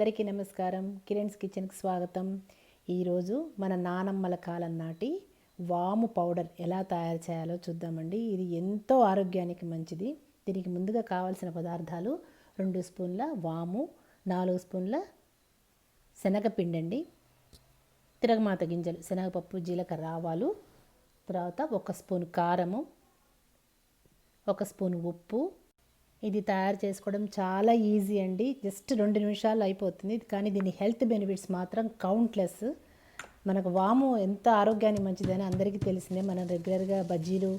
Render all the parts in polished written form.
అందరికీ నమస్కారం. కిరణ్స్ కిచెన్కి స్వాగతం. ఈరోజు మన నానమ్మల కాలం నాటి వాము పౌడర్ ఎలా తయారు చేయాలో చూద్దామండి. ఇది ఎంతో ఆరోగ్యానికి మంచిది. దీనికి ముందుగా కావాల్సిన పదార్థాలు 2 స్పూన్ల వాము, 4 స్పూన్ల శనగపిండి అండి, తిరగమాత గింజలు, శనగపప్పు, జీలకర్ర, ఆవాలు, తర్వాత 1 స్పూన్ కారము, 1 స్పూన్ ఉప్పు. ఇది తయారు చేసుకోవడం చాలా ఈజీ అండి. జస్ట్ 2 నిమిషాలు అయిపోతుంది. కానీ దీని హెల్త్ బెనిఫిట్స్ మాత్రం కౌంట్లెస్. మనకు వాము ఎంత ఆరోగ్యానికి మంచిదని అందరికీ తెలిసిందే. మనం రెగ్యులర్గా బజ్జీలు,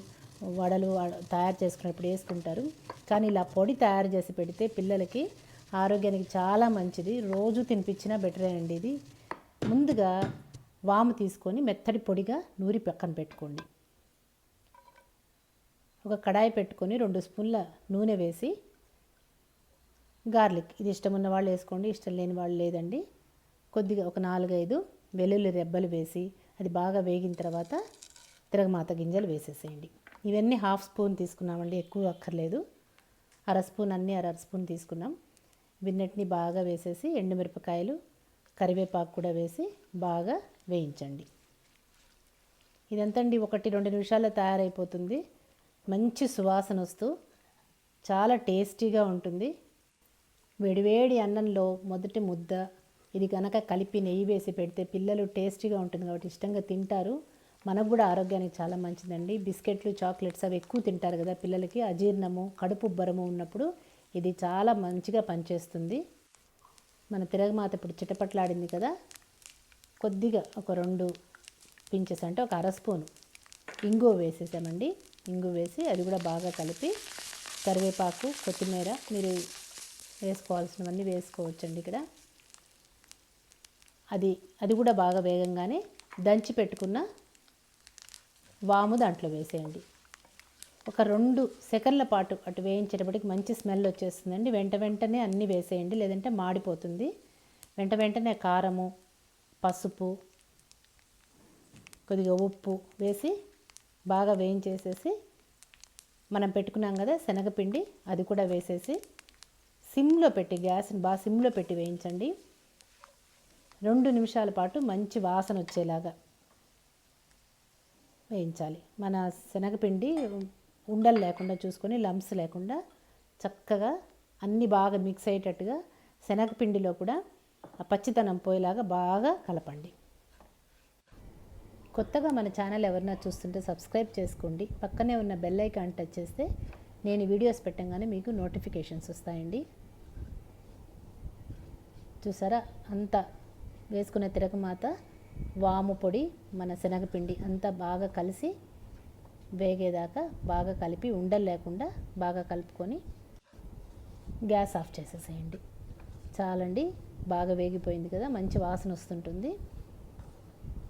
వడలు తయారు చేసుకున్నప్పుడు వేసుకుంటారు. కానీ ఇలా పొడి తయారు చేసి పెడితే పిల్లలకి ఆరోగ్యానికి చాలా మంచిది. రోజు తినిపించినా బెటరే అండి. ఇది ముందుగా వాము తీసుకొని మెత్తటి పొడిగా నూరి పక్కన పెట్టుకోండి. ఒక కడాయి పెట్టుకొని 2 స్పూన్ల నూనె వేసి గార్లిక్, ఇది ఇష్టం ఉన్న వాళ్ళు వేసుకోండి, ఇష్టం లేని వాళ్ళు లేదండి. కొద్దిగా ఒక 4-5 వెల్లుల్లి రెబ్బలు వేసి అది బాగా వేగిన తర్వాత తిరగమాత గింజలు వేసేసేయండి. ఇవన్నీ 1/2 స్పూన్ తీసుకున్నామండి, ఎక్కువ అక్కర్లేదు. 1/2 స్పూన్ అన్నీ 1/2 స్పూన్ తీసుకున్నాం. వీటన్నిటిని బాగా వేసేసి ఎండుమిరపకాయలు, కరివేపాకు కూడా వేసి బాగా వేయించండి. ఇదంతా అండి 1-2 నిమిషాల్లో తయారైపోతుంది. మంచి సువాసన వస్తూ చాలా టేస్టీగా ఉంటుంది. వేడివేడి అన్నంలో మొదటి ముద్ద ఇది కనుక కలిపి నెయ్యి వేసి పెడితే పిల్లలు టేస్టీగా ఉంటుంది కాబట్టి ఇష్టంగా తింటారు. మనకు కూడా ఆరోగ్యానికి చాలా మంచిదండి. బిస్కెట్లు, చాక్లెట్స్ అవి ఎక్కువ తింటారు కదా పిల్లలకి, అజీర్ణము, కడుపు ఉబ్బరము ఉన్నప్పుడు ఇది చాలా మంచిగా పనిచేస్తుంది. మన తిరగమాత ఇప్పుడు చిటపట్లాడింది కదా, కొద్దిగా ఒక 2 పించెస్ అంటే ఒక 1/2 స్పూను ఇంగువ వేసేసామండి. ఇంగు వేసి అది కూడా బాగా కలిపి కరివేపాకు, కొత్తిమీర మీరు వేసుకోవాల్సినవన్నీ వేసుకోవచ్చండి. ఇక్కడ అది కూడా బాగా వేగంగానే దంచి పెట్టుకున్న వాము దాంట్లో వేసేయండి. ఒక 2 సెకండ్ల పాటు అటు వేయించేటప్పటికి మంచి స్మెల్ వచ్చేస్తుందండి. వెంటనే అన్నీ వేసేయండి, లేదంటే మాడిపోతుంది. వెంటనే కారము, పసుపు, కొద్దిగా ఉప్పు వేసి బాగా వేయించేసేసి మనం పెట్టుకున్నాం కదా శనగపిండి, అది కూడా వేసేసి సిమ్లో పెట్టి, గ్యాస్ని బాగా సిమ్లో పెట్టి వేయించండి. 2 నిమిషాల పాటు మంచి వాసన వచ్చేలాగా వేయించాలి. మన శనగపిండి ఉండలు లేకుండా చూసుకొని, లంప్స్ లేకుండా చక్కగా అన్నీ బాగా మిక్స్ అయ్యేటట్టుగా శనగపిండిలో కూడా ఆ పచ్చితనం పోయేలాగా బాగా కలపండి. కొత్తగా మన ఛానల్ ఎవరైనా చూస్తుంటే సబ్స్క్రైబ్ చేసుకోండి. పక్కనే ఉన్న బెల్ ఐకాన్ టచ్ చేస్తే నేను వీడియోస్ పెట్టగానే మీకు నోటిఫికేషన్స్ వస్తాయండి. చూసారా, అంతా వేసుకున్న తిరగమాత, వాము పొడి, మన శనగపిండి అంతా బాగా కలిసి వేగేదాకా బాగా కలిపి ఉండలు లేకుండా బాగా కలుపుకొని గ్యాస్ ఆఫ్ చేసేసేయండి. చాలండి, బాగా వేగిపోయింది కదా, మంచి వాసన వస్తుంటుంది.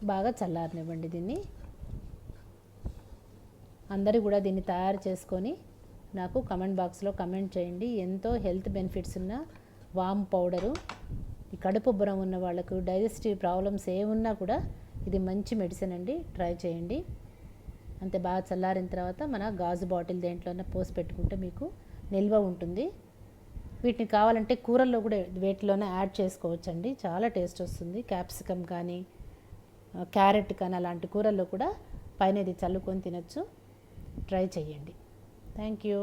బాగా చల్లారనివ్వండి దీన్ని. అందరూ కూడా దీన్ని తయారు చేసుకొని నాకు కమెంట్ బాక్స్లో కమెంట్ చేయండి. ఎంతో హెల్త్ బెనిఫిట్స్ ఉన్న వామ్ పౌడరు. ఈ కడుపు ఉబ్బరం ఉన్న వాళ్ళకు, డైజెస్టివ్ ప్రాబ్లమ్స్ ఏమున్నా కూడా ఇది మంచి మెడిసిన్ అండి. ట్రై చేయండి. అంతే, బాగా చల్లారిన తర్వాత మన గాజు బాటిల్ దేంట్లోనే పోసి పెట్టుకుంటే మీకు నిల్వ ఉంటుంది. వీటిని కావాలంటే కూరల్లో కూడా వేటిలోనే యాడ్ చేసుకోవచ్చండి, చాలా టేస్ట్ వస్తుంది. క్యాప్సికమ్ కానీ, క్యారెట్ కానీ అలాంటి కూరల్లో కూడా పైన ఇది చల్లుకొని తినచ్చు. ట్రై చేయండి. Thank you.